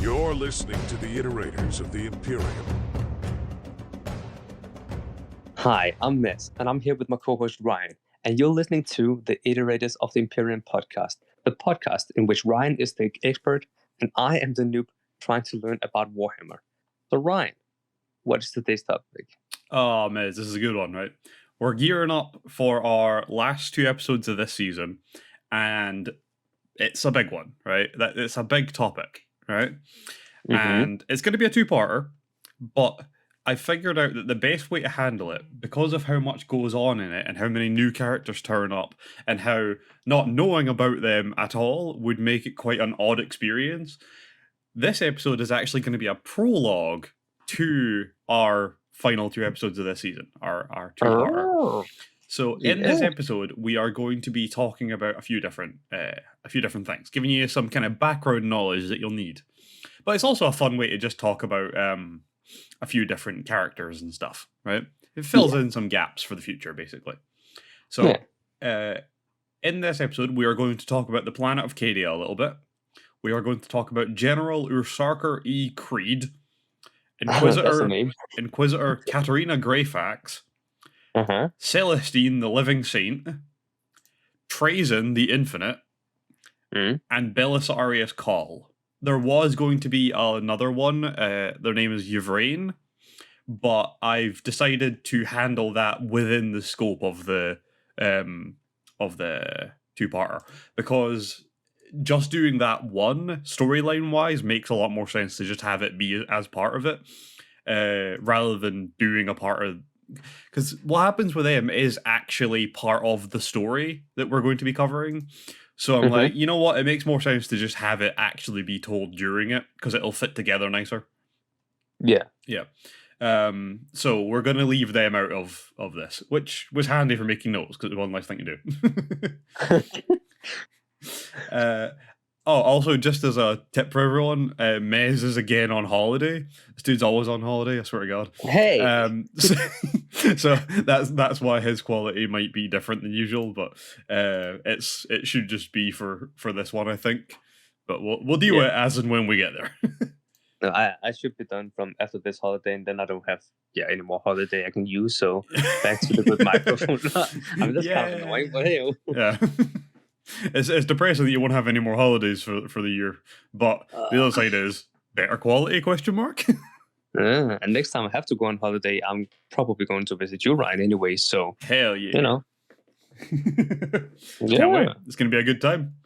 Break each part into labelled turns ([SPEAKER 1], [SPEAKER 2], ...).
[SPEAKER 1] You're listening to the Iterators of the Imperium.
[SPEAKER 2] Hi, I'm MEZ, and I'm here with my co-host Ryan, and you're listening to the Iterators of the Imperium podcast, the podcast in which Ryan is the expert and I am the noob trying to learn about Warhammer. So Ryan, what is today's topic?
[SPEAKER 3] Oh, MEZ, this is a good one, right? We're gearing up for our last two episodes of this season, and it's a big one, right? It's a big topic, right?
[SPEAKER 2] Mm-hmm.
[SPEAKER 3] And it's going to be a two-parter, but I figured out that the best way to handle it, because of how much goes on in it and how many new characters turn up and how not knowing about them at all would make it quite an odd experience, this episode is actually going to be a prologue to our final two episodes of this season, our two-parter.
[SPEAKER 2] Oh,
[SPEAKER 3] So in this episode, we are going to be talking about a few different things, giving you some kind of background knowledge that you'll need. But it's also a fun way to just talk about a few different characters and stuff, right? It fills in some gaps for the future, basically. So in this episode, we are going to talk about the planet of Cadia a little bit. We are going to talk about General Ursarker E. Creed, Inquisitor Katarina Greyfax, Celestine the Living Saint, Trazyn the Infinite, and Belisarius Cawl. There was going to be another one. Their name is Yvraine, but I've decided to handle that within the scope of the two-parter, because just doing that one storyline-wise makes a lot more sense to just have it be as part of it, rather than doing a part of. Because what happens with them is actually part of the story that we're going to be covering. So I'm like, you know what? It makes more sense to just have it actually be told during it, because it'll fit together nicer.
[SPEAKER 2] Yeah.
[SPEAKER 3] So we're going to leave them out of this, which was handy for making notes, because it was one nice thing to do. Also, just as a tip for everyone, MEZ is again on holiday. This dude's always on holiday, I swear to God.
[SPEAKER 2] Hey!
[SPEAKER 3] So that's why his quality might be different than usual, but it should just be for this one, I think. But we'll deal with it as and when we get there.
[SPEAKER 2] No, I should be done from after this holiday, and then I don't have any more holiday I can use, so back to the good microphone. I mean, that's kind of annoying, but hey.
[SPEAKER 3] Yeah. It's depressing that you won't have any more holidays for the year, but the other side is better quality, question mark.
[SPEAKER 2] And next time I have to go on holiday, I'm probably going to visit you, Ryan, anyway, so
[SPEAKER 3] hell yeah.
[SPEAKER 2] You know.
[SPEAKER 3] Can't wait. It's going to be a good time.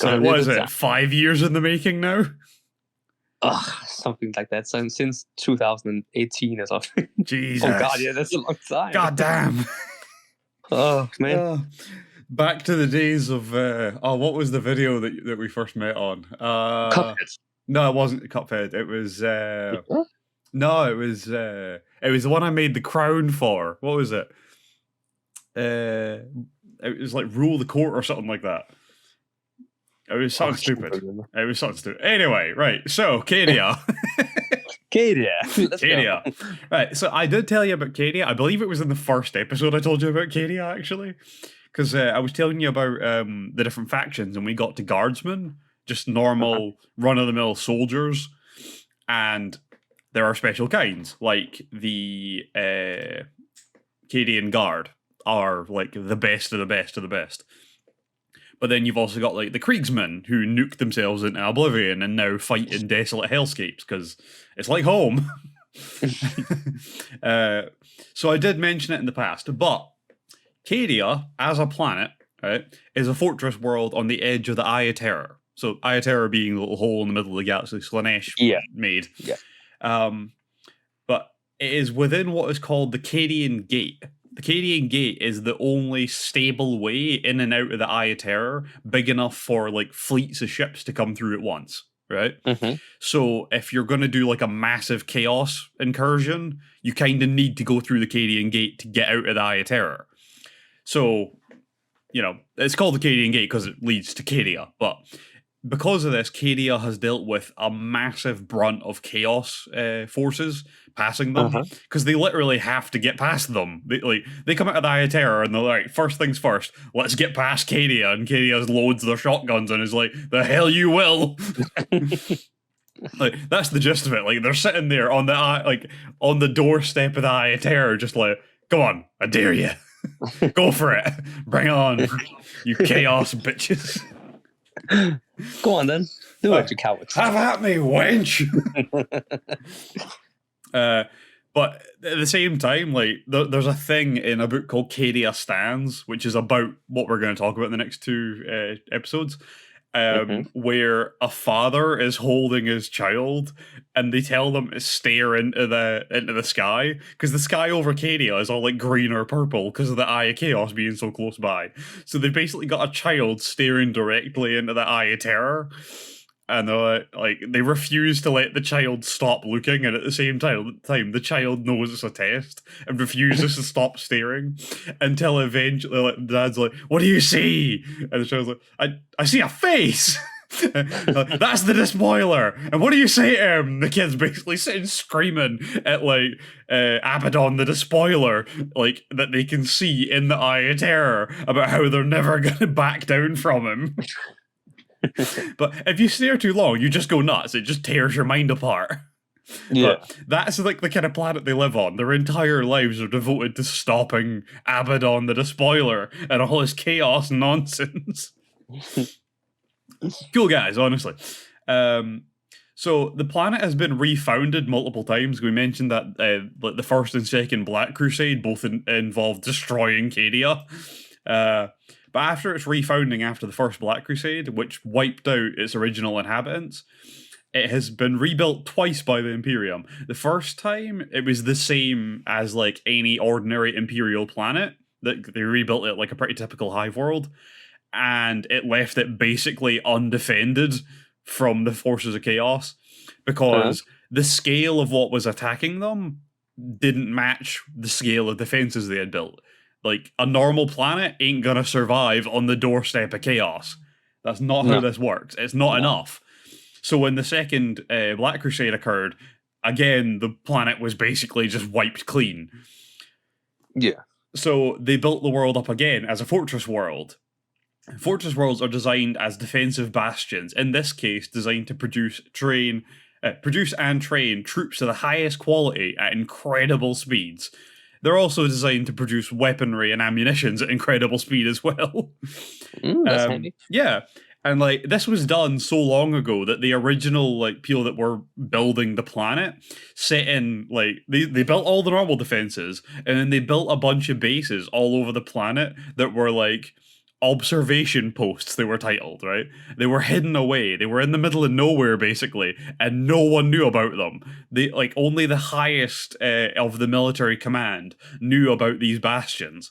[SPEAKER 3] What is it, 5 years in the making now?
[SPEAKER 2] Something like that, since 2018 or something.
[SPEAKER 3] Jesus.
[SPEAKER 2] Oh god, yeah, that's a long time.
[SPEAKER 3] God damn.
[SPEAKER 2] Oh man.
[SPEAKER 3] Back to the days of what was the video that we first met on?
[SPEAKER 2] Cuphead.
[SPEAKER 3] No, it wasn't Cuphead. It was no, it was the one I made the crown for. What was it? It was like Rule the Court or something like that. It was something stupid. It was something stupid. Anyway, right. So Cadia.
[SPEAKER 2] Cadia.
[SPEAKER 3] Right. So I did tell you about Cadia. I believe it was in the first episode I told you about Cadia, actually. Because I was telling you about the different factions, and we got to guardsmen, just normal run-of-the-mill soldiers, and there are special kinds, like the Cadian Guard are like the best of the best of the best. But then you've also got like the Kriegsmen, who nuke themselves into oblivion and now fight in desolate hellscapes, because it's like home. So I did mention it in the past, but Cadia, as a planet, right, is a fortress world on the edge of the Eye of Terror. So Eye of Terror being the little hole in the middle of the galaxy Slanesh made. Yeah. But it is within what is called the Cadian Gate. The Cadian Gate is the only stable way in and out of the Eye of Terror, big enough for like fleets of ships to come through at once. Right? So if you're going to do like a massive chaos incursion, you kind of need to go through the Cadian Gate to get out of the Eye of Terror. So, it's called the Cadian Gate because it leads to Cadia, but because of this, Cadia has dealt with a massive brunt of chaos forces passing them, because they literally have to get past them. They come out of the Eye of Terror and they're like, first things first, let's get past Cadia, and Cadia loads their shotguns and is like, the hell you will. Like that's the gist of it. Like they're sitting there on the doorstep of the Eye of Terror, just like, come on, I dare you, go for it, bring it on, you chaos bitches.
[SPEAKER 2] Go on then, do it, you cowards.
[SPEAKER 3] Have at me, wench. But at the same time, like there's a thing in a book called Cadia Stands, which is about what we're going to talk about in the next two episodes. Where a father is holding his child, and they tell them to stare into the sky, because the sky over Cadia is all like green or purple because of the Eye of Chaos being so close by. So they basically got a child staring directly into the Eye of Terror, and they refuse to let the child stop looking, and at the same time the child knows it's a test and refuses to stop staring until eventually, like, Dad's like, "What do you see?" And the child's like, I see a face. That's the despoiler. And what do you say to him? The kid's basically sitting screaming at like Abaddon the despoiler, like that they can see in the Eye of Terror, about how they're never gonna back down from him. But if you stare too long, you just go nuts. It just tears your mind apart.
[SPEAKER 2] Yeah.
[SPEAKER 3] But that's like the kind of planet they live on. Their entire lives are devoted to stopping Abaddon the despoiler and all his chaos nonsense. Cool guys, honestly. So the planet has been refounded multiple times. We mentioned that like the first and second Black Crusade both involved destroying Cadia. But after its refounding after the first Black Crusade, which wiped out its original inhabitants, it has been rebuilt twice by the Imperium. The first time, it was the same as like any ordinary Imperial planet. That they rebuilt it like a pretty typical hive world, and it left it basically undefended from the forces of chaos, because the scale of what was attacking them didn't match the scale of defenses they had built. Like, a normal planet ain't gonna survive on the doorstep of chaos. That's not how this works. It's not enough. So when the second Black Crusade occurred, again, the planet was basically just wiped clean.
[SPEAKER 2] Yeah.
[SPEAKER 3] So they built the world up again as a fortress world. Fortress worlds are designed as defensive bastions, in this case designed to produce and train troops of the highest quality at incredible speeds. They're also designed to produce weaponry and ammunitions at incredible speed as well.
[SPEAKER 2] That's handy.
[SPEAKER 3] Yeah. And like this was done so long ago that the original like people that were building the planet set in like they built all the normal defenses, and then they built a bunch of bases all over the planet that were like observation posts, they were titled, right? They were hidden away. They were in the middle of nowhere, basically, and no one knew about them. They like only the highest of the military command knew about these bastions.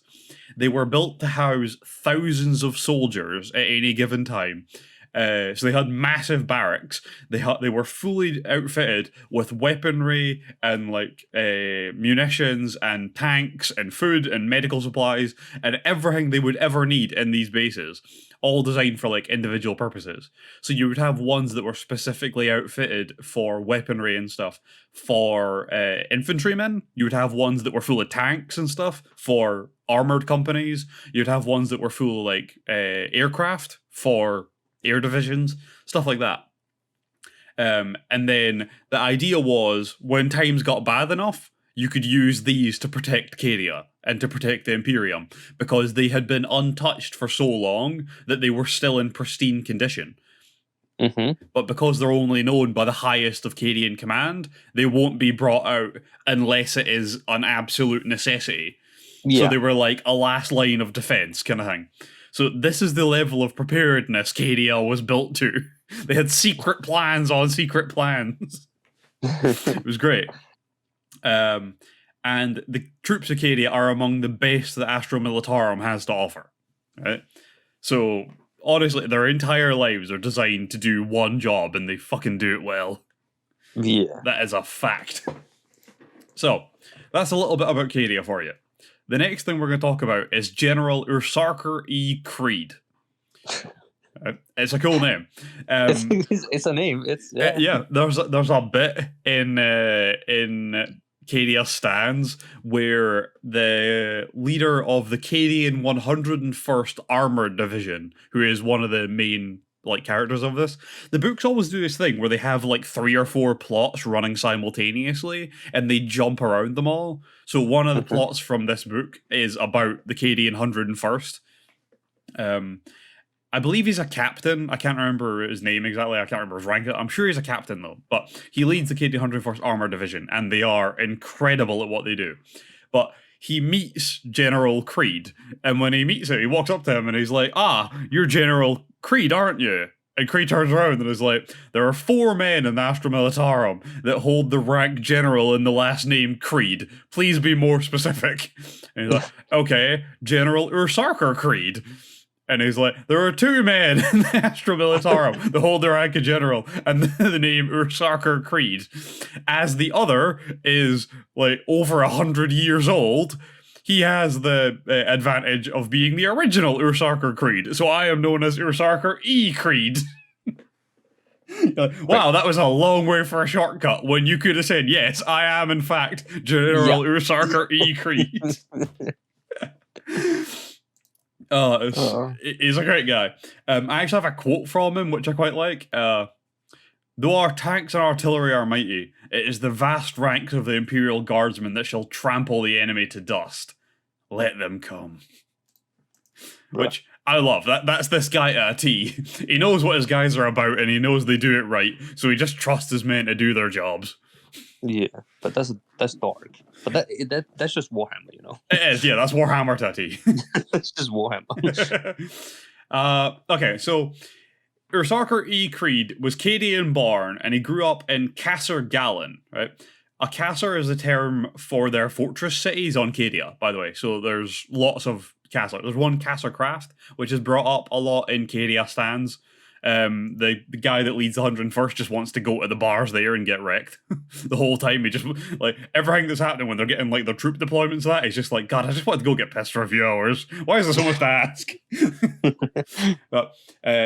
[SPEAKER 3] They were built to house thousands of soldiers at any given time. So they had massive barracks. They were fully outfitted with weaponry and like munitions and tanks and food and medical supplies and everything they would ever need in these bases, all designed for like individual purposes. So you would have ones that were specifically outfitted for weaponry and stuff for infantrymen. You would have ones that were full of tanks and stuff for armored companies. You'd have ones that were full of like aircraft for air divisions, stuff like that. And then the idea was when times got bad enough, you could use these to protect Cadia and to protect the Imperium, because they had been untouched for so long that they were still in pristine condition. But because they're only known by the highest of Cadian command, they won't be brought out unless it is an absolute necessity. So they were like a last line of defense kind of thing. So this is the level of preparedness Cadia was built to. They had secret plans on secret plans. It was great. And the troops of Cadia are among the best that Astro Militarum has to offer. Right? So honestly, their entire lives are designed to do one job, and they fucking do it well.
[SPEAKER 2] Yeah.
[SPEAKER 3] That is a fact. So that's a little bit about Cadia for you. The next thing we're going to talk about is General Ursarker E. Creed. It's a cool name.
[SPEAKER 2] It's a name. It's
[SPEAKER 3] There's a bit in Cadia Stands where the leader of the Cadian 101st Armored Division, who is one of the main like characters of this. The books always do this thing where they have like 3 or 4 plots running simultaneously, and they jump around them all. So one of the plots from this book is about the Cadian 101st. I believe he's a captain. I can't remember his name exactly. I can't remember his rank. I'm sure he's a captain, though. But he leads the Cadian 101st Armor Division, and they are incredible at what they do. But he meets General Creed, and when he meets him, he walks up to him, and he's like, you're General Creed, aren't you? And Creed turns around and is like, there are 4 men in the Astra Militarum that hold the rank General in the last name Creed. Please be more specific. And he's like, okay, General Ursarker Creed. And he's like, there are 2 men in the Astra Militarum that hold the rank of General and the name Ursarker Creed. As the other is like over 100 years old, he has the advantage of being the original Ursarker Creed. So I am known as Ursarker E Creed. Wow, that was a long way for a shortcut when you could have said, yes, I am in fact General Ursarker E Creed. He's a great guy. I actually have a quote from him, which I quite like. Though our tanks and artillery are mighty, it is the vast ranks of the Imperial Guardsmen that shall trample the enemy to dust. Let them come. Right. Which I love. That's this guy at a T. He knows what his guys are about, and he knows they do it right, so he just trusts his men to do their jobs.
[SPEAKER 2] Yeah, but that's dark. But that's just Warhammer, you know.
[SPEAKER 3] It is, yeah. That's Warhammer Tati.
[SPEAKER 2] That's just Warhammer.
[SPEAKER 3] Okay, so Ursarker E. Creed was Cadian born, and he grew up in Casser Gallen, right? A casser is a term for their fortress cities on Cadia, by the way. So there's lots of casser. There's one Casser Craft, which is brought up a lot in Cadia stands. The guy that leads the 101st just wants to go to the bars there and get wrecked the whole time. He just, like, everything that's happening when they're getting, like, their troop deployments, that he's just like, God, I just want to go get pissed for a few hours. Why is there so much to ask? But,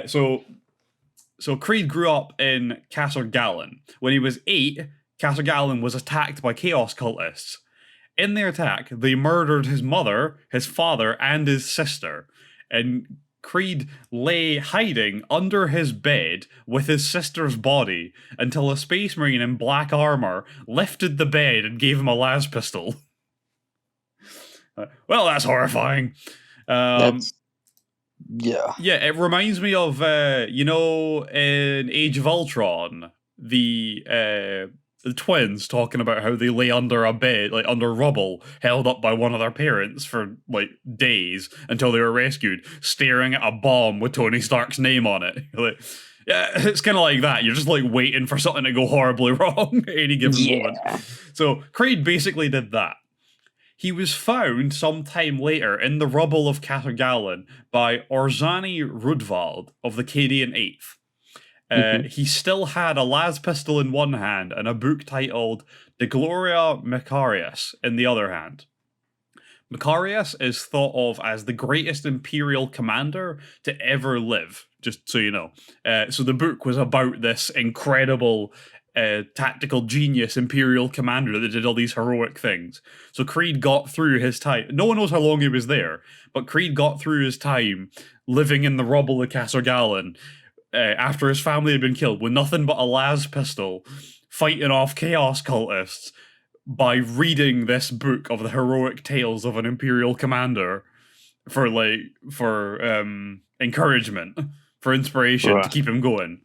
[SPEAKER 3] so Creed grew up in Casser Gallen. When he was 8, Casser Gallen was attacked by Chaos cultists. In the attack, they murdered his mother, his father, and his sister. And Creed lay hiding under his bed with his sister's body until a space marine in black armor lifted the bed and gave him a las pistol. Well, that's horrifying.
[SPEAKER 2] Yeah.
[SPEAKER 3] Yeah, it reminds me of, in Age of Ultron, the twins talking about how they lay under a bed, like under rubble, held up by one of their parents for like days until they were rescued, staring at a bomb with Tony Stark's name on it. Like, yeah, it's kind of like that. You're just like waiting for something to go horribly wrong at any given moment. So Creed basically did that. He was found sometime later in the rubble of Kattergallen by Orzani Rudvald of the Cadian 8th. He still had a las pistol in one hand and a book titled De Gloria Macarius in the other hand. Macarius is thought of as the greatest Imperial commander to ever live, just so you know. So the book was about this incredible tactical genius Imperial commander that did all these heroic things. So Creed got through his time. No one knows how long he was there, but Creed got through his time living in the rubble of Kassergallen after his family had been killed with nothing but a las pistol, fighting off chaos cultists by reading this book of the heroic tales of an Imperial commander for encouragement, for inspiration to keep him going.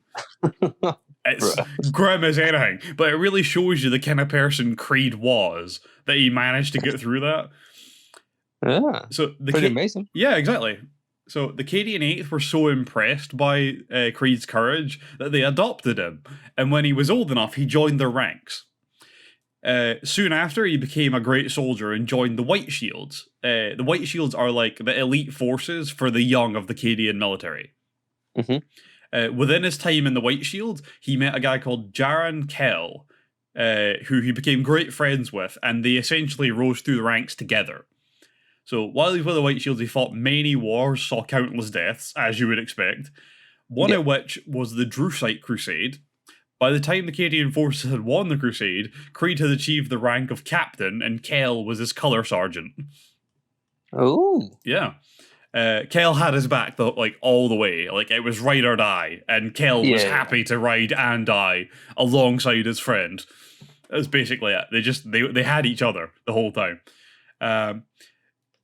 [SPEAKER 3] It's grim as anything, but it really shows you the kind of person Creed was, that he managed to get through that.
[SPEAKER 2] Yeah,
[SPEAKER 3] so
[SPEAKER 2] pretty amazing.
[SPEAKER 3] Yeah, exactly. So the Cadian 8th were so impressed by Creed's courage that they adopted him, and when he was old enough, he joined their ranks. Soon after, he became a great soldier and joined the White Shields. The White Shields are like the elite forces for the young of the Cadian military. Within his time in the White Shield, he met a guy called Jaran Kell, who he became great friends with, and they essentially rose through the ranks together. So while he was with the White Shields, he fought many wars, saw countless deaths, as you would expect, one of which was the Drusite Crusade. By the time the Cadian forces had won the crusade, Creed had achieved the rank of captain, and Kell was his colour sergeant.
[SPEAKER 2] Oh.
[SPEAKER 3] Yeah. Kel had his back like all the way. Like it was ride or die, and Kel was happy to ride and die alongside his friend. That's basically it. They had each other the whole time.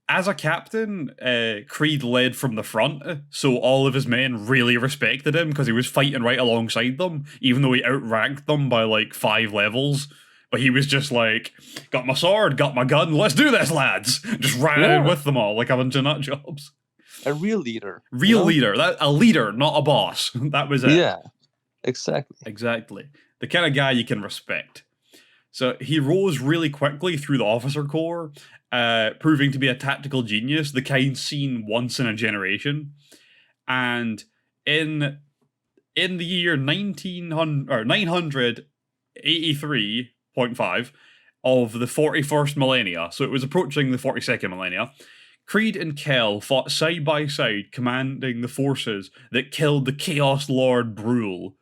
[SPEAKER 3] As a captain, Creed led from the front, so all of his men really respected him because he was fighting right alongside them, even though he outranked them by like 5 levels. But he was just like, got my sword, got my gun, let's do this, lads! Just ran in with them all like a bunch of nut jobs.
[SPEAKER 2] A real leader.
[SPEAKER 3] Real leader. A leader, not a boss. That was it.
[SPEAKER 2] Yeah, exactly.
[SPEAKER 3] Exactly. The kind of guy you can respect. So he rose really quickly through the officer corps, proving to be a tactical genius, the kind seen once in a generation. And in the year 983.5 of the 41st millennia, so it was approaching the 42nd millennia, Creed and Kel fought side by side, commanding the forces that killed the Chaos Lord Brule.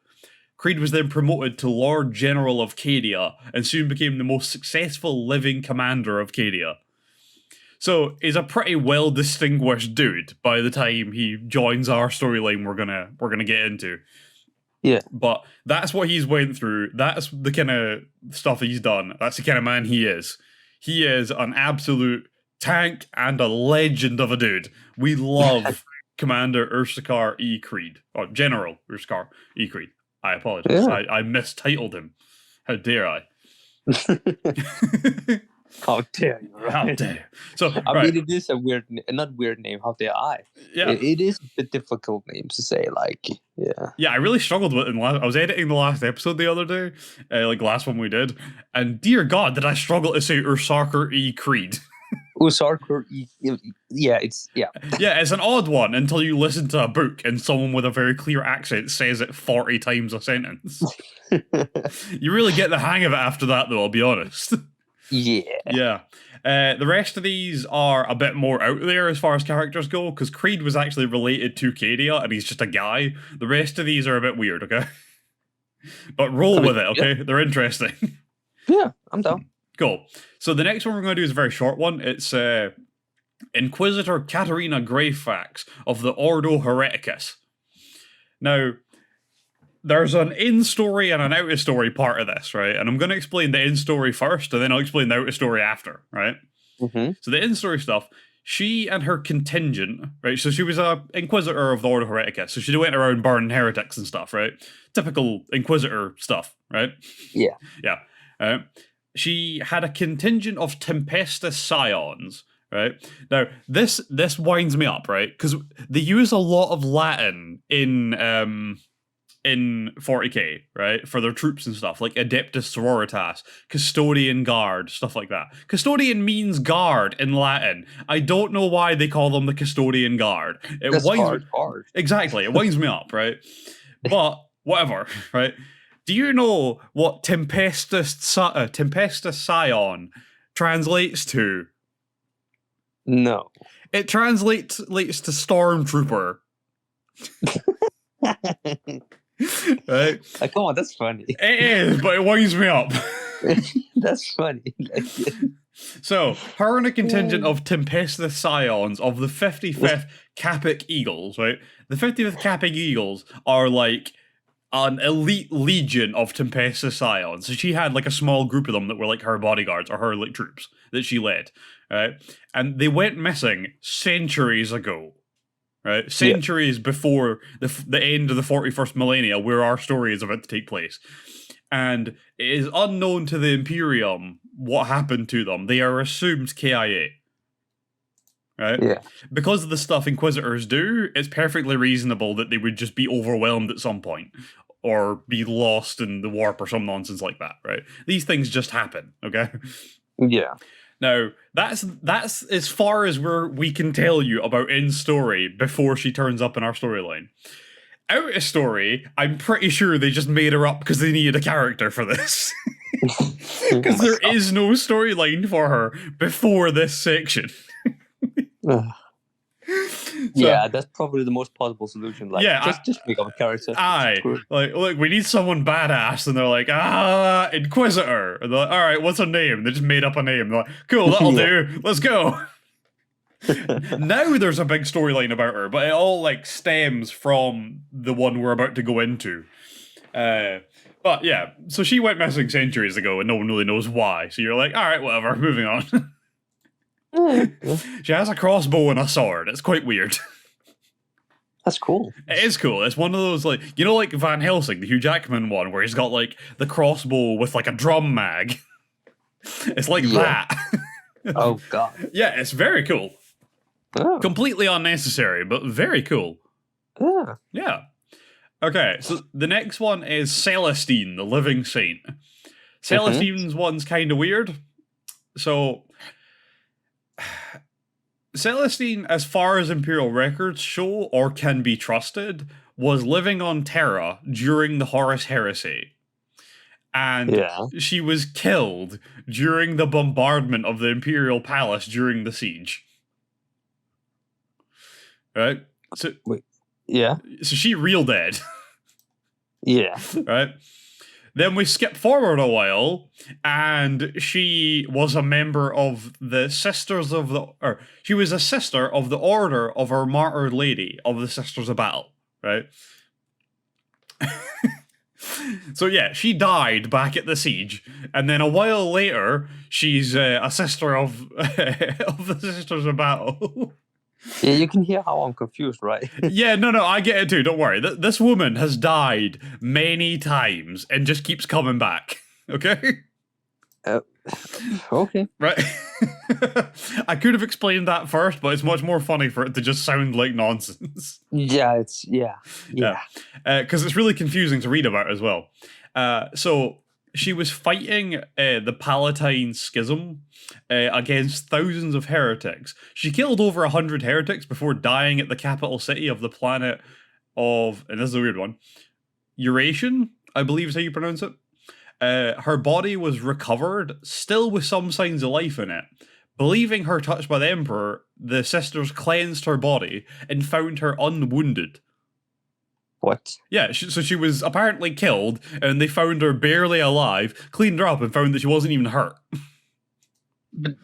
[SPEAKER 3] Creed was then promoted to Lord General of Cadia, and soon became the most successful living commander of Cadia. So he's a pretty well distinguished dude by the time he joins our storyline we're gonna get into.
[SPEAKER 2] Yeah.
[SPEAKER 3] But that's what he's went through. That's the kind of stuff he's done. That's the kind of man he is. He is an absolute tank and a legend of a dude. We love Commander Ursarkar E. Creed. Or General Ursarkar E. Creed. I apologize.
[SPEAKER 2] Yeah.
[SPEAKER 3] I mistitled him. How dare I?
[SPEAKER 2] How dare you, right?
[SPEAKER 3] How dare you? So,
[SPEAKER 2] I mean, it is a not weird name. How dare I?
[SPEAKER 3] Yeah.
[SPEAKER 2] It is a difficult name to say. Like, yeah.
[SPEAKER 3] Yeah, I really struggled with it. I was editing the last episode the other day, like last one we did, and dear God, did I struggle to say Ursarkar E. Creed.
[SPEAKER 2] Ursarkar, yeah, it's
[SPEAKER 3] Yeah, it's an odd one until you listen to a book and someone with a very clear accent says it 40 times a sentence. You really get the hang of it after that, though, I'll be honest.
[SPEAKER 2] Yeah.
[SPEAKER 3] Yeah. The rest of these are a bit more out there as far as characters go, because Creed was actually related to Cadia, and he's just a guy. The rest of these are a bit weird, okay? But roll with it, okay? They're interesting.
[SPEAKER 2] Yeah, I'm down.
[SPEAKER 3] Cool. So the next one we're going to do is a very short one. It's Inquisitor Katarina Greyfax of the Ordo Hereticus. Now, there's an in-story and an out-of-story part of this, right? And I'm going to explain the in-story first, and then I'll explain the out-of-story after, right?
[SPEAKER 2] Mm-hmm.
[SPEAKER 3] So the in-story stuff, she and her contingent, right? So she was a Inquisitor of the Ordo Hereticus, so she went around burning heretics and stuff, right? Typical Inquisitor stuff, right?
[SPEAKER 2] Yeah.
[SPEAKER 3] Yeah. She had a contingent of Tempestus Scions, right? Now, this winds me up, right? Because they use a lot of Latin in 40k, right? For their troops and stuff, like Adeptus Sororitas, Custodian Guard, stuff like that. Custodian means guard in Latin. I don't know why they call them the Custodian Guard.
[SPEAKER 2] That's hard.
[SPEAKER 3] Exactly, it winds me up, right? But, whatever, right? Do you know what Tempestus Scion translates to?
[SPEAKER 2] No.
[SPEAKER 3] It translates to Stormtrooper. Right?
[SPEAKER 2] Come on, that's funny.
[SPEAKER 3] It is, but it winds me up.
[SPEAKER 2] That's funny.
[SPEAKER 3] So, her and a contingent of Tempestus Scions of the 55th Capic Eagles, right? The 55th Capic Eagles are like an elite legion of Tempestus Scions. So she had like a small group of them that were like her bodyguards or her like troops that she led, right? And they went missing centuries ago, right? Centuries before the end of the 41st millennia, where our story is about to take place. And it is unknown to the Imperium what happened to them. They are assumed KIA. Right?
[SPEAKER 2] Yeah.
[SPEAKER 3] Because of the stuff Inquisitors do, it's perfectly reasonable that they would just be overwhelmed at some point. Or be lost in the warp or some nonsense like that, right? These things just happen, okay?
[SPEAKER 2] Yeah.
[SPEAKER 3] Now, that's as far as we can tell you about in-story before she turns up in our storyline. Out of story, I'm pretty sure they just made her up because they needed a character for this. Because there is no storyline for her before this section.
[SPEAKER 2] Yeah, that's probably the most possible solution. Like, just make up a character.
[SPEAKER 3] Aye, like, look, we need someone badass, and they're like, Inquisitor. And they're like, all right, what's her name? They just made up a name. They're like, cool, that'll do. Let's go. Now there's a big storyline about her, but it all like stems from the one we're about to go into. But yeah, so she went missing centuries ago, and no one really knows why. So you're like, all right, whatever, moving on. She has a crossbow and a sword. It's quite weird.
[SPEAKER 2] That's cool.
[SPEAKER 3] It is cool. It's one of those, like, you know, like Van Helsing, the Hugh Jackman one, where he's got like the crossbow with like a drum mag. It's like that.
[SPEAKER 2] Oh god.
[SPEAKER 3] Yeah, it's very cool.
[SPEAKER 2] Oh.
[SPEAKER 3] Completely unnecessary, but very cool.
[SPEAKER 2] Yeah.
[SPEAKER 3] Yeah. Okay, so the next one is Celestine, the Living Saint. Celestine's one's kind of weird. So, Celestine, as far as Imperial records show or can be trusted, was living on Terra during the Horus Heresy. And she was killed during the bombardment of the Imperial Palace during the siege. Right? So,
[SPEAKER 2] wait. Yeah.
[SPEAKER 3] So she real dead.
[SPEAKER 2] Yeah.
[SPEAKER 3] Right? Then we skip forward a while, and she was a member of the Sisters of the... Or, she was a sister of the Order of Our Martyred Lady of the Sisters of Battle. Right? So yeah, she died back at the siege, and then a while later, she's a sister of of the Sisters of Battle.
[SPEAKER 2] Yeah, you can hear how I'm confused, right?
[SPEAKER 3] Yeah, no, I get it too. Don't worry. This woman has died many times and just keeps coming back. Okay.
[SPEAKER 2] Okay.
[SPEAKER 3] Right. I could have explained that first, but it's much more funny for it to just sound like nonsense.
[SPEAKER 2] Yeah, it's
[SPEAKER 3] because it's really confusing to read about as well. So she was fighting the Palatine Schism against thousands of heretics. She killed over 100 heretics before dying at the capital city of the planet of, and this is a weird one, Eurasian, I believe is how you pronounce it. Her body was recovered, still with some signs of life in it. Believing her touched by the Emperor, the sisters cleansed her body and found her unwounded.
[SPEAKER 2] What?
[SPEAKER 3] Yeah, so she was apparently killed, and they found her barely alive, cleaned her up, and found that she wasn't even hurt.
[SPEAKER 2] But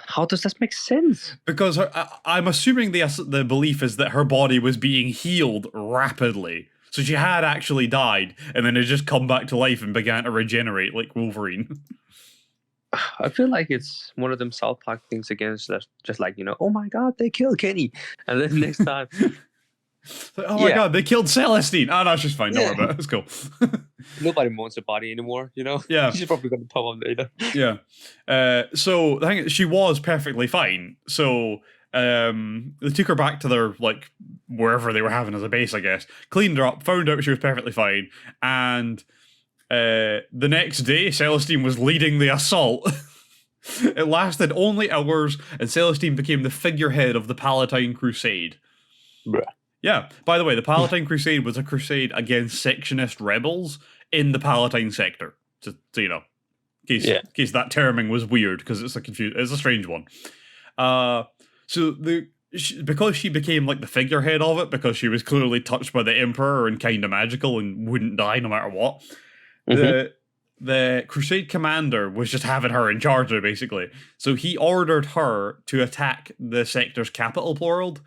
[SPEAKER 2] how does this make sense?
[SPEAKER 3] Because I'm assuming the belief is that her body was being healed rapidly. So she had actually died, and then had just come back to life and began to regenerate like Wolverine.
[SPEAKER 2] I feel like it's one of them South Park things against that, just like, you know, oh my god, they killed Kenny. And then next time...
[SPEAKER 3] Like, oh my god, they killed Celestine. Oh no, she's fine, don't worry about it, it's cool.
[SPEAKER 2] Nobody mourns her body anymore, you know?
[SPEAKER 3] Yeah.
[SPEAKER 2] She's probably going to pop up later.
[SPEAKER 3] Yeah. So the thing is, she was perfectly fine. So they took her back to their, like, wherever they were having as a base, I guess. Cleaned her up, found out she was perfectly fine, and the next day, Celestine was leading the assault. It lasted only hours, and Celestine became the figurehead of the Palatine Crusade.
[SPEAKER 2] Bruh.
[SPEAKER 3] Yeah, by the way, the Palatine Crusade was a crusade against sectionist rebels in the Palatine sector. Just so you know, in case that terming was weird, because it's a strange one. So because she became like the figurehead of it, because she was clearly touched by the Emperor and kind of magical and wouldn't die no matter what. The Crusade commander was just having her in charge there, basically. So he ordered her to attack the sector's capital, Pluraled.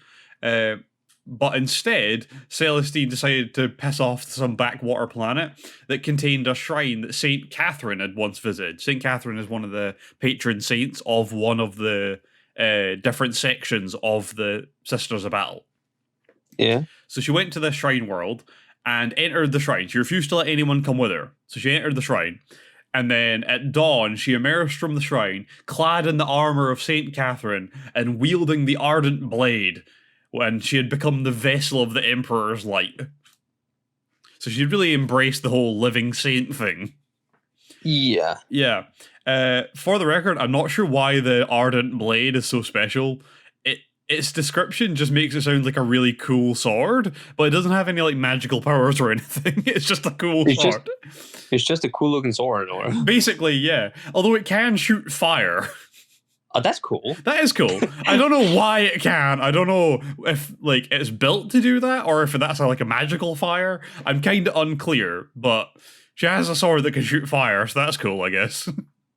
[SPEAKER 3] But instead, Celestine decided to piss off some backwater planet that contained a shrine that Saint Catherine had once visited. Saint Catherine is one of the patron saints of one of the different sections of the Sisters of Battle.
[SPEAKER 2] Yeah.
[SPEAKER 3] So she went to the shrine world and entered the shrine. She refused to let anyone come with her. So she entered the shrine. And then at dawn, she emerged from the shrine, clad in the armor of Saint Catherine and wielding the ardent blade, when she had become the vessel of the Emperor's light. So she really embraced the whole living saint thing.
[SPEAKER 2] Yeah.
[SPEAKER 3] Yeah. For the record, I'm not sure why the Ardent Blade is so special. Its description just makes it sound like a really cool sword, but it doesn't have any like magical powers or anything. It's just a cool sword.
[SPEAKER 2] It's just a cool looking sword. Or...
[SPEAKER 3] Basically, yeah. Although it can shoot fire.
[SPEAKER 2] Oh, that's cool.
[SPEAKER 3] That is cool. I don't know why it can. I don't know if like it's built to do that or if that's like a magical fire. I'm kind of unclear, but she has a sword that can shoot fire, so that's cool, I guess.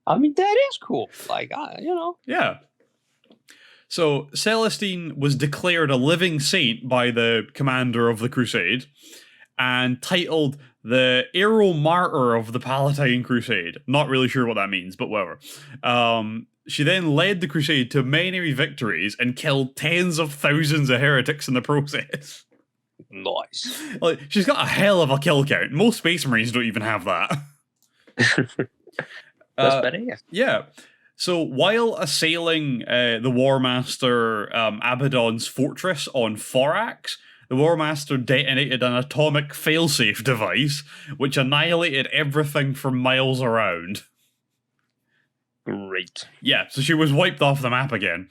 [SPEAKER 2] I mean, that is cool. Like, you know.
[SPEAKER 3] Yeah. So Celestine was declared a living saint by the commander of the Crusade and titled the Aero Martyr of the Palatine Crusade. Not really sure what that means, but whatever. She then led the crusade to many victories and killed tens of thousands of heretics in the process.
[SPEAKER 2] Nice.
[SPEAKER 3] Like, she's got a hell of a kill count. Most Space Marines don't even have that.
[SPEAKER 2] That's better, yeah.
[SPEAKER 3] Yeah. So while assailing the War Master Abaddon's fortress on Thorax, the War Master detonated an atomic failsafe device, which annihilated everything for miles around.
[SPEAKER 2] Great.
[SPEAKER 3] Yeah, so she was wiped off the map again.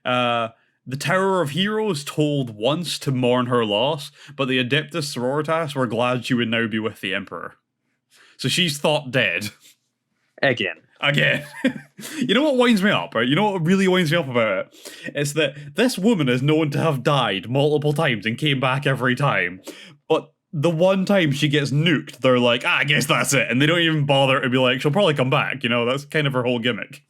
[SPEAKER 3] The Tower of Heroes told once to mourn her loss, but the Adeptus Sororitas were glad she would now be with the Emperor. So she's thought dead.
[SPEAKER 2] Again.
[SPEAKER 3] You know what winds me up, right? You know what really winds me up about it? It's that this woman is known to have died multiple times and came back every time. But the one time she gets nuked, they're like, I guess that's it. And they don't even bother to be like, she'll probably come back. You know, that's kind of her whole gimmick.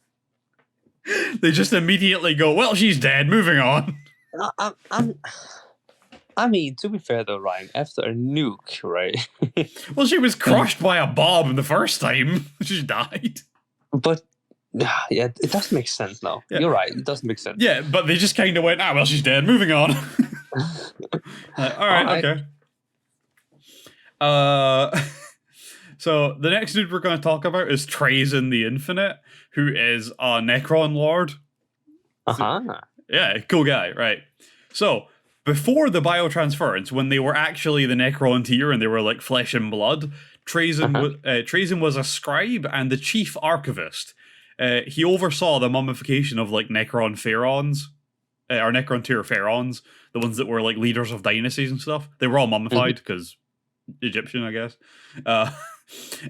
[SPEAKER 3] They just immediately go, well, she's dead, moving on.
[SPEAKER 2] I mean, to be fair though, Ryan, after a nuke, right?
[SPEAKER 3] Well, she was crushed by a bomb the first time. She died.
[SPEAKER 2] But, yeah, it does make sense now.
[SPEAKER 3] Yeah.
[SPEAKER 2] You're right, it does make sense.
[SPEAKER 3] Yeah, but they just kind of went, well, she's dead, moving on. All right, okay. So the next dude we're going to talk about is Trazyn the Infinite, who is a Necron Lord. Yeah, cool guy, right. So, before the biotransference, when they were actually the Necron tier and they were like flesh and blood, Trazyn was a scribe and the chief archivist. He oversaw the mummification of like Necron pharaons, or Necron tier pharaons, the ones that were like leaders of dynasties and stuff. They were all mummified because Egyptian, I guess.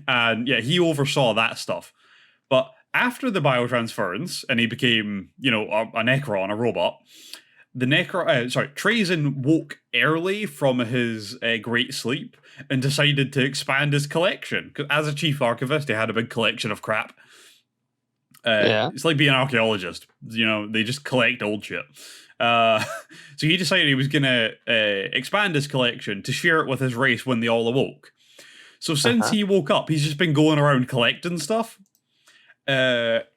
[SPEAKER 3] And yeah, he oversaw that stuff. But after the biotransference, and he became, you know, a Necron, a robot, Trazyn woke early from his great sleep and decided to expand his collection. Because as a chief archivist, he had a big collection of crap. It's like being an archaeologist. You know, they just collect old shit. So he decided he was going to expand his collection to share it with his race when they all awoke. So since he woke up, he's just been going around collecting stuff.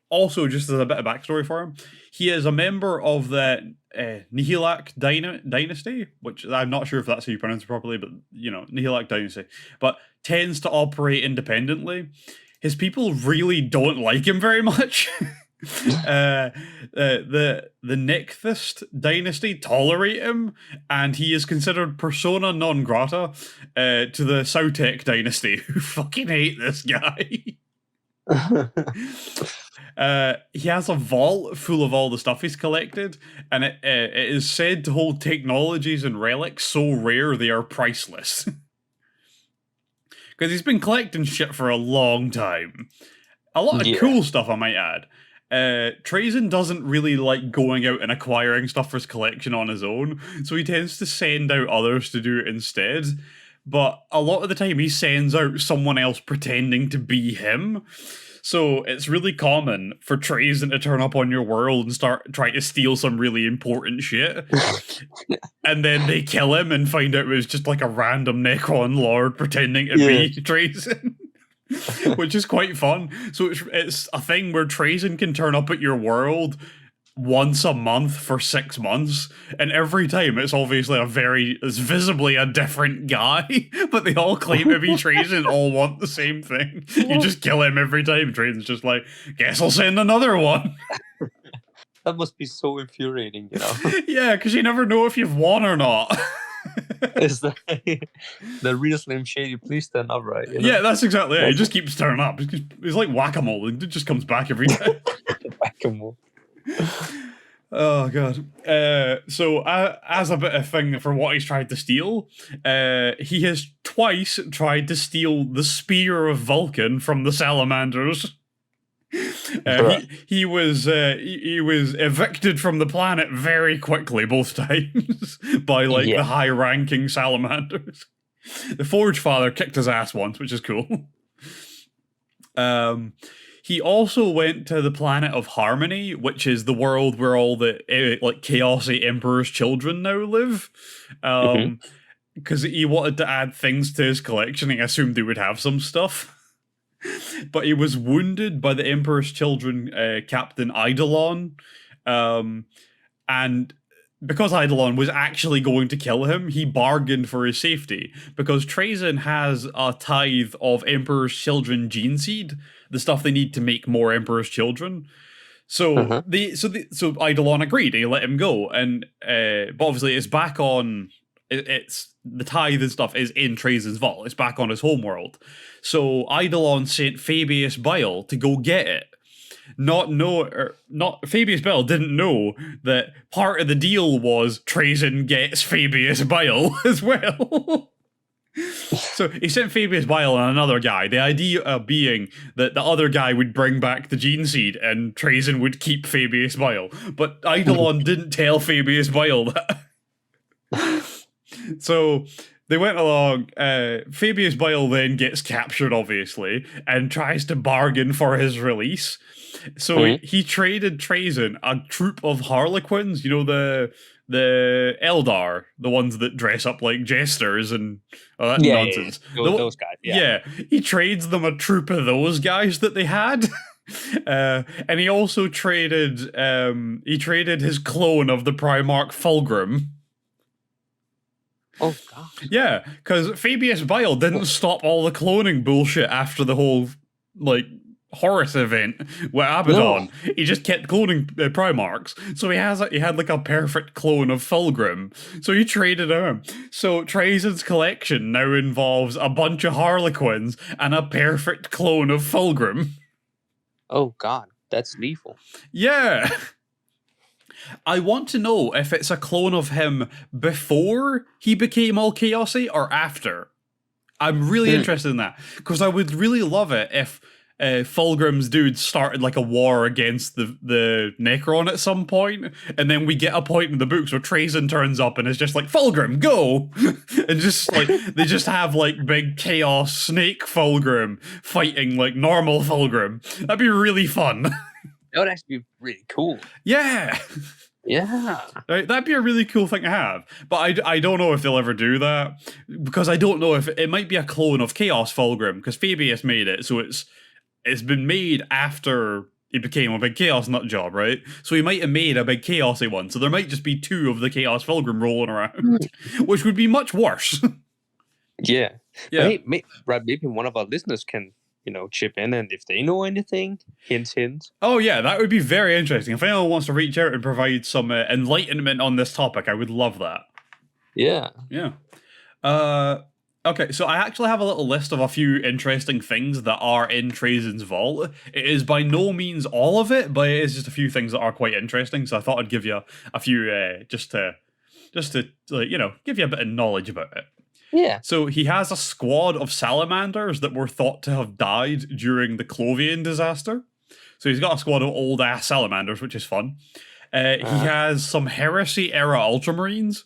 [SPEAKER 3] Also, just as a bit of backstory for him, he is a member of the Nihilak dynasty, which I'm not sure if that's how you pronounce it properly, but, you know, Nihilak dynasty, but tends to operate independently. His people really don't like him very much. The Nechthist dynasty tolerate him, and he is considered persona non grata to the Sautek dynasty, who fucking hate this guy. He has a vault full of all the stuff he's collected, and it is said to hold technologies and relics so rare they are priceless. Because he's been collecting shit for a long time. A lot of cool stuff, I might add. Trazyn doesn't really like going out and acquiring stuff for his collection on his own, so he tends to send out others to do it instead. But a lot of the time he sends out someone else pretending to be him. So it's really common for Trazyn to turn up on your world and start trying to steal some really important shit. And then they kill him and find out it was just like a random Necron Lord pretending to be Trazyn. Which is quite fun. So it's a thing where Trazyn can turn up at your world once a month for 6 months, and every time it's obviously it's visibly a different guy, but they all claim to be Trazyn, all want the same thing. You just kill him every time. Trazyn's just like, guess I'll send another one.
[SPEAKER 2] That must be so infuriating, you know?
[SPEAKER 3] Yeah, because you never know if you've won or not.
[SPEAKER 2] Is the real Slim Shady, please stand up, right? You know?
[SPEAKER 3] Yeah, that's exactly it. He just keeps turning up. He's like whack-a-mole. It just comes back every time.
[SPEAKER 2] Whack-a-mole.
[SPEAKER 3] Oh god. So as a bit of thing for what he's tried to steal, he has twice tried to steal the spear of Vulcan from the salamanders. He was evicted from the planet very quickly both times by like the high-ranking salamanders. The Forge Father kicked his ass once, which is cool. he also went to the planet of Harmony, which is the world where all the like chaosy Emperor's children now live. Because he wanted to add things to his collection. He assumed they would have some stuff. But he was wounded by the Emperor's children, Captain Eidolon. And because Eidolon was actually going to kill him, he bargained for his safety. Because Trazyn has a tithe of Emperor's children gene seed, the stuff they need to make more Emperor's children. So so Eidolon agreed. He let him go, and but obviously it's back on. It's the tithe and stuff is in Trazyn's vault. It's back on his homeworld. So Eidolon sent Fabius Bile to go get it. Fabius Bile didn't know that part of the deal was Trazyn gets Fabius Bile as well. So he sent Fabius Bile and another guy. The idea being that the other guy would bring back the gene seed and Trazyn would keep Fabius Bile. But Eidolon didn't tell Fabius Bile that. So they went along. Fabius Bile then gets captured, obviously, and tries to bargain for his release. So he traded Trazyn a troop of harlequins, you know, the Eldar, the ones that dress up like jesters and all that nonsense.
[SPEAKER 2] Yeah. Those guys,
[SPEAKER 3] yeah. He trades them a troop of those guys that they had. And he also traded his clone of the Primarch Fulgrim.
[SPEAKER 2] Oh, God.
[SPEAKER 3] Yeah, because Fabius Bile didn't stop all the cloning bullshit after the whole, like, Horus event with Abaddon. No. He just kept cloning Primarchs. So he had like a perfect clone of Fulgrim. So he traded him. So Trazyn's collection now involves a bunch of Harlequins and a perfect clone of Fulgrim.
[SPEAKER 2] Oh, God. That's lethal.
[SPEAKER 3] Yeah. I want to know if it's a clone of him before he became all chaosy or after. I'm really interested in that. Because I would really love it if Fulgrim's dude started like a war against the Necron at some point, and then we get a point in the books where Trazyn turns up and is just like, Fulgrim, go! And just like, they just have like big chaos snake Fulgrim fighting like normal Fulgrim. That'd be really fun.
[SPEAKER 2] That would actually be really cool.
[SPEAKER 3] Yeah!
[SPEAKER 2] Yeah.
[SPEAKER 3] Right, that'd be a really cool thing to have. But I don't know if they'll ever do that, because I don't know if it might be a clone of Chaos Fulgrim, because Fabius made it, so it's been made after he became a big Chaos nut job, right? So he might have made a big Chaosy one, so there might just be two of the Chaos Fulgrim rolling around, which would be much worse.
[SPEAKER 2] Yeah. Hey, maybe one of our listeners can, chip in, and if they know anything, hint.
[SPEAKER 3] Oh yeah, that would be very interesting. If anyone wants to reach out and provide some enlightenment on this topic, I would love that.
[SPEAKER 2] Yeah.
[SPEAKER 3] Yeah. Okay, so I actually have a little list of a few interesting things that are in Trazyn's vault. It is by no means all of it, but it is just a few things that are quite interesting. So I thought I'd give you a few just to like, give you a bit of knowledge about it.
[SPEAKER 2] Yeah.
[SPEAKER 3] So he has a squad of salamanders that were thought to have died during the Clovian disaster. So he's got a squad of old ass salamanders, which is fun. He has some heresy era ultramarines.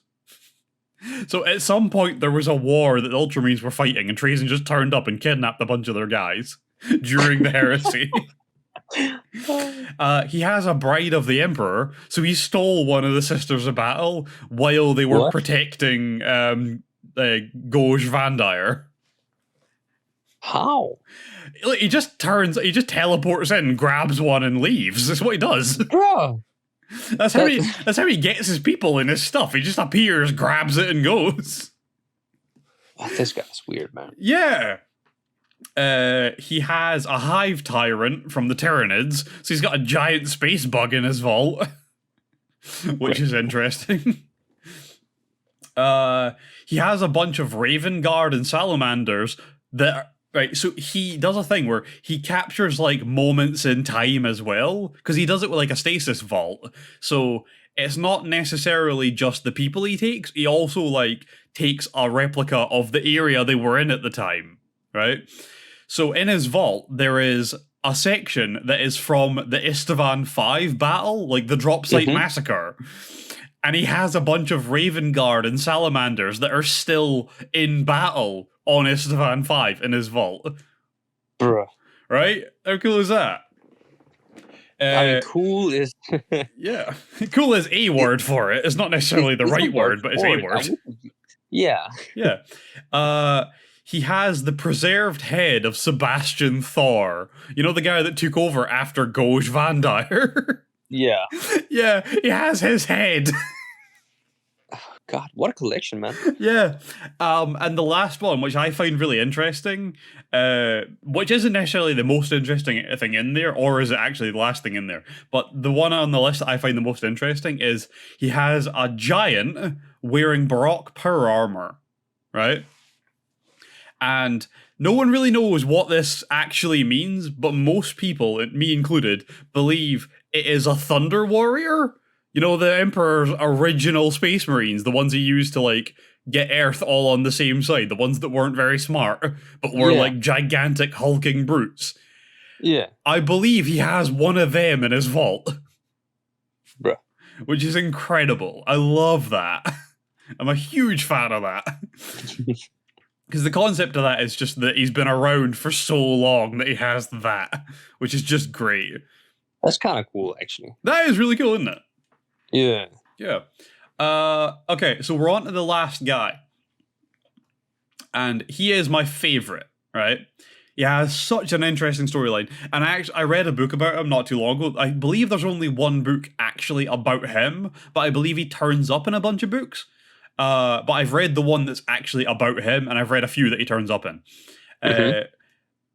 [SPEAKER 3] So at some point there was a war that the ultramarines were fighting, and Trazyn just turned up and kidnapped a bunch of their guys during the heresy. He has a bride of the Emperor, so he stole one of the Sisters of Battle while they were protecting Gauge Vandire.
[SPEAKER 2] How?
[SPEAKER 3] He just teleports in, grabs one, and leaves. That's what he does.
[SPEAKER 2] Bro.
[SPEAKER 3] That's how he gets his people in his stuff. He just appears, grabs it, and goes.
[SPEAKER 2] Oh, this guy's weird, man.
[SPEAKER 3] Yeah. He has a hive tyrant from the Tyranids, so he's got a giant space bug in his vault, which is interesting. He has a bunch of Raven Guard and Salamanders that right, so he does a thing where he captures like moments in time as well, because he does it with like a stasis vault. So it's not necessarily just the people he takes, he also like takes a replica of the area they were in at the time, right? So in his vault, there is a section that is from the Istvan 5 battle, like the Drop Site Massacre. And he has a bunch of Raven Guard and Salamanders that are still in battle on Istvan 5 in his vault.
[SPEAKER 2] Bruh.
[SPEAKER 3] Right? How cool is that?
[SPEAKER 2] I mean, cool is
[SPEAKER 3] Yeah, cool is a word for it. It's not necessarily the
[SPEAKER 2] it's
[SPEAKER 3] right
[SPEAKER 2] a
[SPEAKER 3] word, but it's
[SPEAKER 2] for
[SPEAKER 3] a
[SPEAKER 2] it.
[SPEAKER 3] word.
[SPEAKER 2] Yeah.
[SPEAKER 3] Yeah. He has the preserved head of Sebastian Thor. You know, the guy that took over after Goj Van Dyer?
[SPEAKER 2] Yeah.
[SPEAKER 3] Yeah, he has his head.
[SPEAKER 2] God, what a collection, man.
[SPEAKER 3] Yeah. And the last one, which I find really interesting, which isn't necessarily the most interesting thing in there, or is it actually the last thing in there? But the one on the list that I find the most interesting is he has a giant wearing Baroque power armor, right? And no one really knows what this actually means, but most people, me included, believe it is a Thunder Warrior. You know, the Emperor's original Space Marines, the ones he used to, like, get Earth all on the same side, the ones that weren't very smart, but were, like, gigantic, hulking brutes.
[SPEAKER 2] Yeah.
[SPEAKER 3] I believe he has one of them in his vault.
[SPEAKER 2] Bruh.
[SPEAKER 3] Which is incredible. I love that. I'm a huge fan of that. Because the concept of that is just that he's been around for so long that he has that, which is just great.
[SPEAKER 2] That's kind of cool, actually.
[SPEAKER 3] That is really cool, isn't it?
[SPEAKER 2] Yeah.
[SPEAKER 3] Yeah. Okay, so we're on to the last guy. And he is my favorite, right? He has such an interesting storyline. And I read a book about him not too long ago. I believe there's only one book actually about him, but I believe he turns up in a bunch of books. But I've read the one that's actually about him, and I've read a few that he turns up in.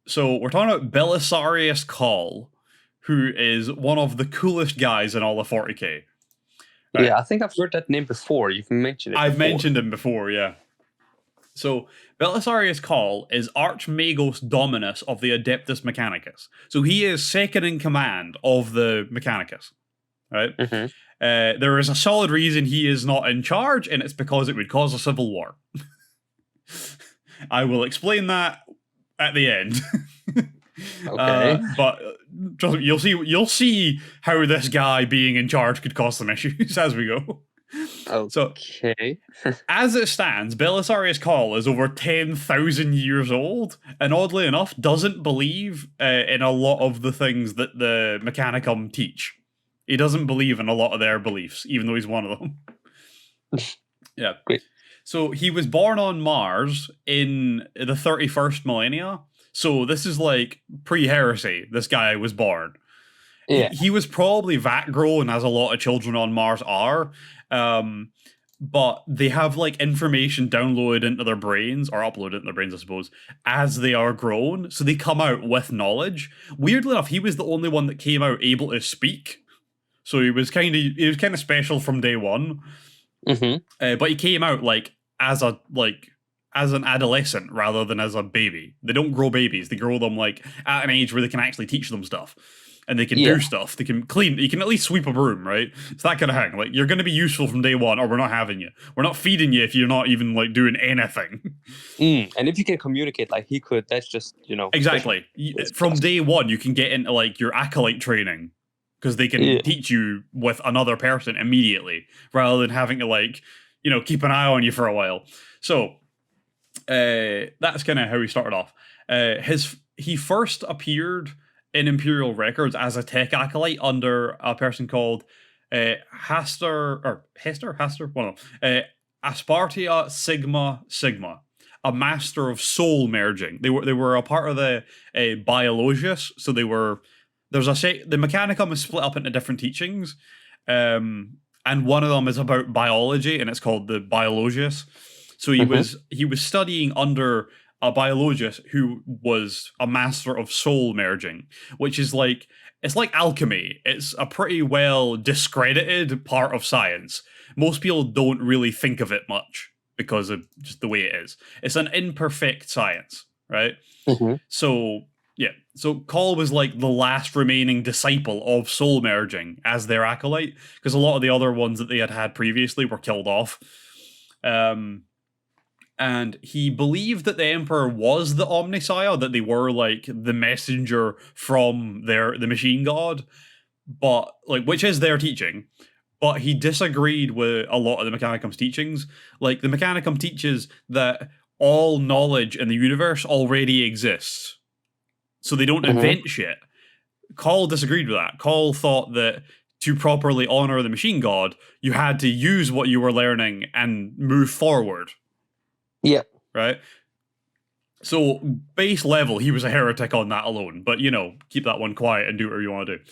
[SPEAKER 3] So we're talking about Belisarius Cawl, who is one of the coolest guys in all of 40k. Right?
[SPEAKER 2] Yeah, I think I've heard that name before. You've mentioned it
[SPEAKER 3] I've
[SPEAKER 2] before.
[SPEAKER 3] mentioned him before, yeah. So Belisarius Cawl is Archmagos Dominus of the Adeptus Mechanicus. So he is second in command of the Mechanicus, right? There is a solid reason he is not in charge, and it's because it would cause a civil war. I will explain that at the end.
[SPEAKER 2] Okay.
[SPEAKER 3] But trust me, you'll see how this guy being in charge could cause some issues as we go.
[SPEAKER 2] Okay.
[SPEAKER 3] So, as it stands, Belisarius Cawl is over 10,000 years old, and oddly enough, doesn't believe in a lot of the things that the Mechanicum teach. He doesn't believe in a lot of their beliefs, even though he's one of them. Yeah.
[SPEAKER 2] Great.
[SPEAKER 3] So he was born on Mars in the 31st millennia. So this is like pre-heresy, this guy was born.
[SPEAKER 2] Yeah.
[SPEAKER 3] He was probably vat grown, as a lot of children on Mars are. But they have like information downloaded into their brains, or uploaded into their brains, I suppose, as they are grown. So they come out with knowledge. Weirdly enough, he was the only one that came out able to speak. So he was kind of special from day one. But he came out as an adolescent rather than as a baby. They don't grow babies; they grow them like at an age where they can actually teach them stuff, and they can do stuff. They can clean. You can at least sweep a broom, right? It's that kind of thing. Like, you're going to be useful from day one, or we're not having you. We're not feeding you if you're not even like doing anything.
[SPEAKER 2] And if you can communicate like he could, that's just
[SPEAKER 3] Exactly. From day one, you can get into like your acolyte training. Because they can teach you with another person immediately, rather than having to keep an eye on you for a while. So that's kind of how he started off. He first appeared in Imperial records as a tech acolyte under a person called Aspartia Sigma, a master of soul merging. They were a part of the Biologius, so they were. The Mechanicum is split up into different teachings, and one of them is about biology, and it's called the Biologius. So he was studying under a Biologius who was a master of soul merging, which is it's like alchemy. It's a pretty well discredited part of science. Most people don't really think of it much because of just the way it is. It's an imperfect science, right? So Cawl was like the last remaining disciple of soul merging as their acolyte, because a lot of the other ones that they had previously were killed off. And he believed that the Emperor was the Omnisire, that they were like the messenger from the machine god, but which is their teaching. But he disagreed with a lot of the Mechanicum's teachings. Like, the Mechanicum teaches that all knowledge in the universe already exists. So they don't invent shit. Cawl disagreed with that. Cawl thought that to properly honor the machine god, you had to use what you were learning and move forward.
[SPEAKER 2] Yeah.
[SPEAKER 3] Right? So, base level, he was a heretic on that alone. But, keep that one quiet and do whatever you want to do.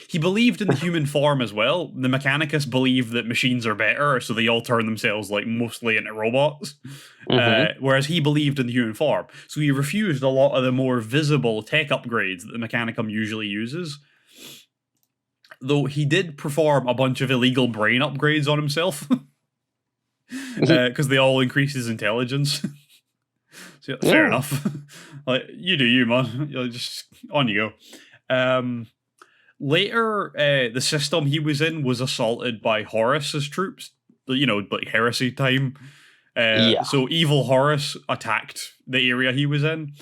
[SPEAKER 3] He believed in the human form as well. The Mechanicus believed that machines are better, so they all turn themselves mostly into robots. Whereas he believed in the human form. So he refused a lot of the more visible tech upgrades that the Mechanicum usually uses. Though he did perform a bunch of illegal brain upgrades on himself. Because they all increase his intelligence. So, fair enough. You do you, man. Just on you go. Later, the system he was in was assaulted by Horus's troops. Heresy time. So evil Horus attacked the area he was in,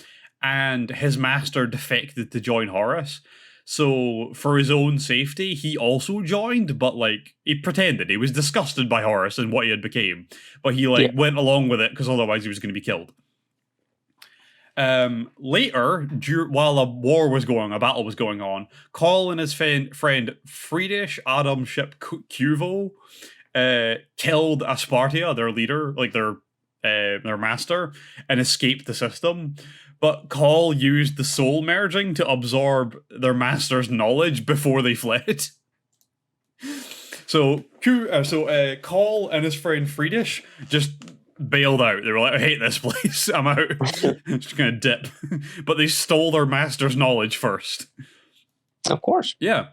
[SPEAKER 3] and his master defected to join Horus. So, for his own safety, he also joined, but, he pretended. He was disgusted by Horus and what he had became. But he, went along with it, because otherwise he was going to be killed. Later, while a battle was going on, Cawl and his friend Friedrich Adam ship Cuvo killed Aspartia, their leader, their master, and escaped the system. But Cawl used the soul merging to absorb their master's knowledge before they fled. So Cawl and his friend Friedrich just bailed out. They were like, I hate this place. I'm out. Just gonna dip. But they stole their master's knowledge first.
[SPEAKER 2] Of course.
[SPEAKER 3] Yeah.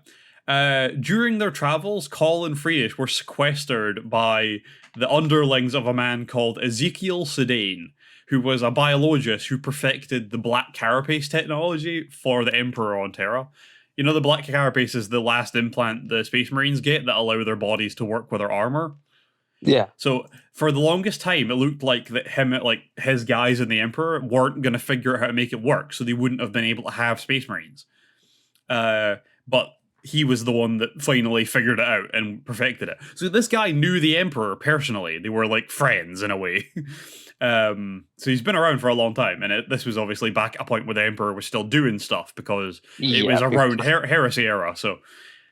[SPEAKER 3] During their travels, Cawl and Friedrich were sequestered by the underlings of a man called Ezekiel Sedane, who was a biologist who perfected the Black Carapace technology for the Emperor on Terra. The Black Carapace is the last implant the Space Marines get that allow their bodies to work with their armor.
[SPEAKER 2] Yeah.
[SPEAKER 3] So for the longest time, it looked like that his guys and the Emperor weren't going to figure out how to make it work, so they wouldn't have been able to have Space Marines. But he was the one that finally figured it out and perfected it. So this guy knew the Emperor personally. They were friends in a way. So he's been around for a long time, and this was obviously back at a point where the Emperor was still doing stuff because it was around heresy era. So,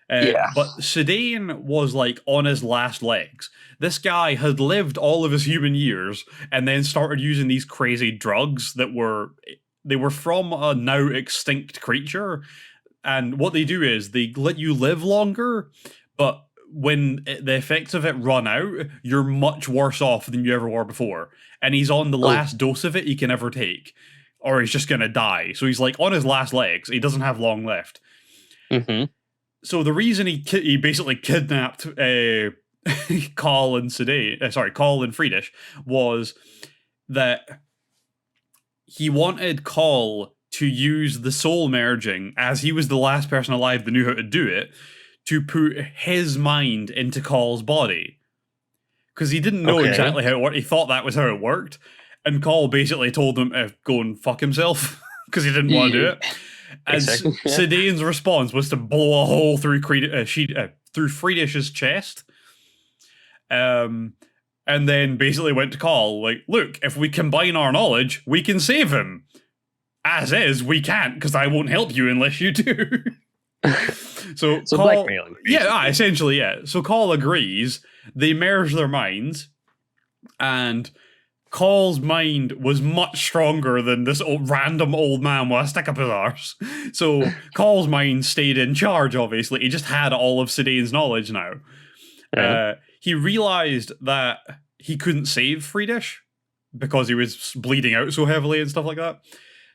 [SPEAKER 3] but Sedane was on his last legs. This guy had lived all of his human years and then started using these crazy drugs that were from a now extinct creature. And what they do is they let you live longer, but when the effects of it run out, you're much worse off than you ever were before. And he's on the last dose of it he can ever take, or he's just going to die. So he's on his last legs. He doesn't have long left.
[SPEAKER 2] Mm-hmm.
[SPEAKER 3] So the reason he basically kidnapped Cawl and Friedrich was that he wanted Cawl to use the soul merging, as he was the last person alive that knew how to do it, to put his mind into Call's body. Because he didn't know exactly how it worked. He thought that was how it worked. And Cawl basically told him to go and fuck himself, because he didn't want to do it. And Sedane's response was to blow a hole through Friedrich's chest. And then basically went to Cawl, look, if we combine our knowledge, we can save him. As is, we can't, because I won't help you unless you do. So Cawl,
[SPEAKER 2] blackmailing.
[SPEAKER 3] Essentially, yeah. So Cawl agrees. They merge their minds, and Call's mind was much stronger than this random old man with a stick up his arse. So Call's mind stayed in charge, obviously. He just had all of Sedane's knowledge now. He realized that he couldn't save Friedrich because he was bleeding out so heavily and stuff like that.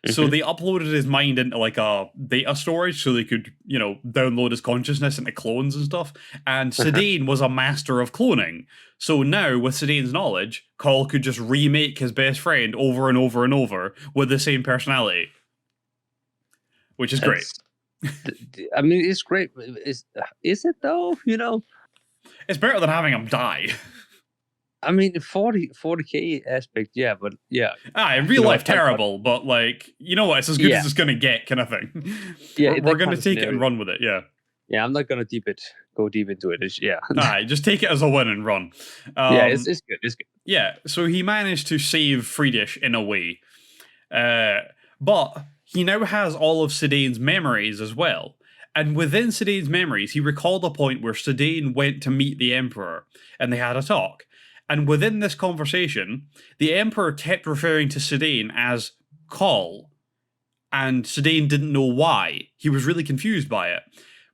[SPEAKER 3] So they uploaded his mind into a data storage so they could, download his consciousness into clones and stuff. And Sedane was a master of cloning. So now, with Sedane's knowledge, Cawl could just remake his best friend over and over and over with the same personality. Which is great.
[SPEAKER 2] I mean, it's great. Is it though?
[SPEAKER 3] It's better than having him die.
[SPEAKER 2] I mean, 40K aspect, yeah, but yeah.
[SPEAKER 3] In real life, terrible, but it's as good as it's going to get, kind of thing.
[SPEAKER 2] Yeah,
[SPEAKER 3] we're going to take it and run with it, yeah.
[SPEAKER 2] Yeah, I'm not going to go deep into it.
[SPEAKER 3] Just take it as a win and run.
[SPEAKER 2] It's good, it's good.
[SPEAKER 3] Yeah, so he managed to save Friedrich in a way. But he now has all of Sedane's memories as well. And within Sedane's memories, he recalled a point where Sedane went to meet the Emperor, and they had a talk. And within this conversation, the Emperor kept referring to Sedane as Cawl, and Sedane didn't know why. He was really confused by it.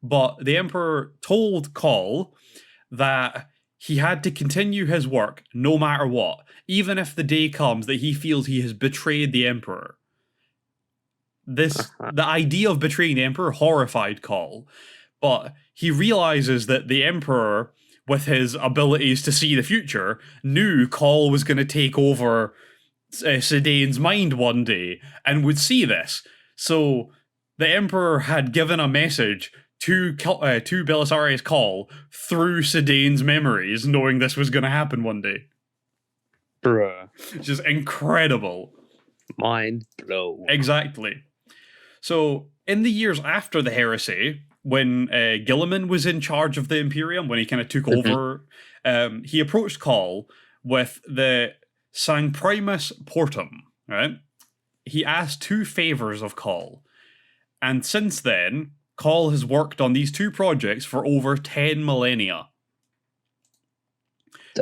[SPEAKER 3] But the Emperor told Cawl that he had to continue his work no matter what, even if the day comes that he feels he has betrayed the Emperor. The idea of betraying the Emperor horrified Cawl, but he realizes that the Emperor, with his abilities to see the future, knew Cawl was going to take over Sedane's mind one day and would see this. So the Emperor had given a message to Belisarius Cawl through Sedane's memories, knowing this was going to happen one day.
[SPEAKER 2] Bruh.
[SPEAKER 3] Which is incredible.
[SPEAKER 2] Mind blown.
[SPEAKER 3] Exactly. So, in the years after the heresy, when Guilliman was in charge of the Imperium, when he kind of took over, he approached Cawl with the Sancprimus Portum, right? He asked 2 favors of Cawl. And since then, Cawl has worked on these 2 projects for over 10 millennia.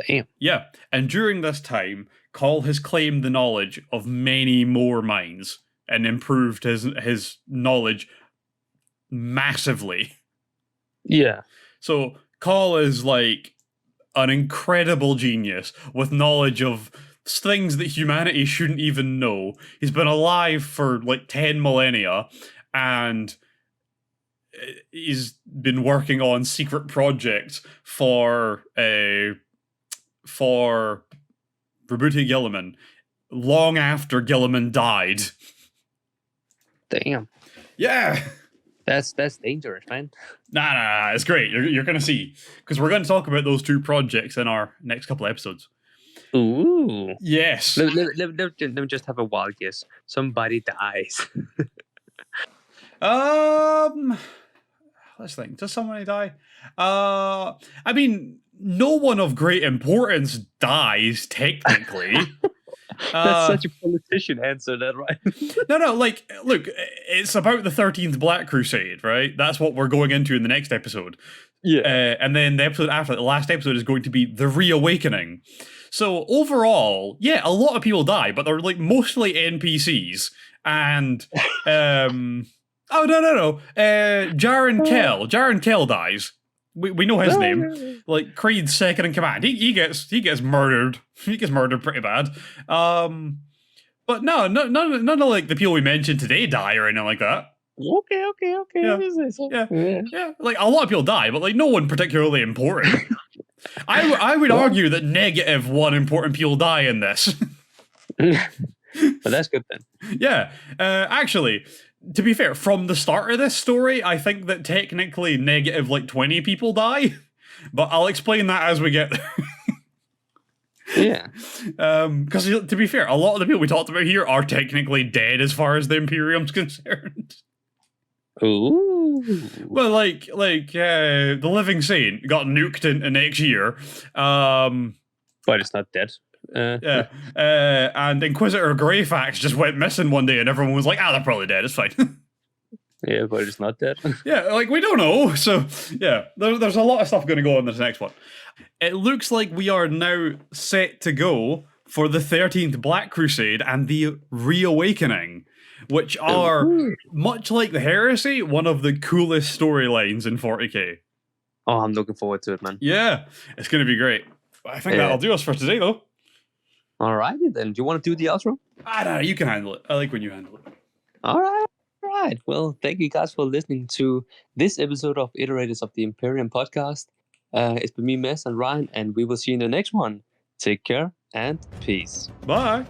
[SPEAKER 2] Damn.
[SPEAKER 3] Yeah, and during this time, Cawl has claimed the knowledge of many more minds and improved his knowledge massively.
[SPEAKER 2] Yeah.
[SPEAKER 3] So Cawl is like an incredible genius with knowledge of things that humanity shouldn't even know. He's been alive for like 10 millennia, and he's been working on secret projects for Robuti Guilliman long after Guilliman died.
[SPEAKER 2] Damn.
[SPEAKER 3] Yeah.
[SPEAKER 2] That's dangerous, man.
[SPEAKER 3] Nah, it's great. You're going to see. Because we're going to talk about those 2 projects in our next couple of episodes.
[SPEAKER 2] Ooh.
[SPEAKER 3] Yes.
[SPEAKER 2] Let me just have a wild guess. Somebody dies.
[SPEAKER 3] Let's think. Does somebody die? I mean, no one of great importance dies, technically.
[SPEAKER 2] That's such a politician answer, that, right?
[SPEAKER 3] No, like, look, it's about the 13th Black Crusade, right? That's what we're going into in the next episode.
[SPEAKER 2] Yeah.
[SPEAKER 3] And then the episode after, the last episode, is going to be The Reawakening. So overall, yeah, a lot of people die, but they're like mostly NPCs. And, Jaren Kell dies. We know his name. Like Creed's second in command. He gets murdered. He gets murdered pretty bad. But none of like the people we mentioned today die or anything like that.
[SPEAKER 2] Okay.
[SPEAKER 3] Yeah. Like a lot of people die, but like no one particularly important. I would argue that -1 important people die in this.
[SPEAKER 2] But that's good then.
[SPEAKER 3] Yeah. Actually, to be fair, from the start of this story, I think that technically -20 people die, but I'll explain that as we get there.
[SPEAKER 2] Yeah.
[SPEAKER 3] Because to be fair, a lot of the people we talked about here are technically dead as far as the Imperium's concerned.
[SPEAKER 2] Ooh.
[SPEAKER 3] Well, like the Living Saint got nuked into next year.
[SPEAKER 2] But it's not dead.
[SPEAKER 3] Yeah. And Inquisitor Greyfax just went missing one day, and everyone was like, they're probably dead, it's fine.
[SPEAKER 2] Yeah, but it's not dead.
[SPEAKER 3] Yeah, like, we don't know. So, yeah, there's a lot of stuff going to go on in this next one. It looks like we are now set to go for the 13th Black Crusade and the Reawakening, which are, much like the Heresy, one of the coolest storylines in 40k.
[SPEAKER 2] Oh, I'm looking forward to it, man.
[SPEAKER 3] Yeah, it's going to be great. I think that'll do us for today, though.
[SPEAKER 2] Alrighty then. Do you want to do the outro?
[SPEAKER 3] No, you can handle it. I like when you handle it.
[SPEAKER 2] Alright. Well, thank you guys for listening to this episode of Iterators of the Imperium podcast. It's been me, MEZ, and Ryan, and we will see you in the next one. Take care and peace.
[SPEAKER 3] Bye.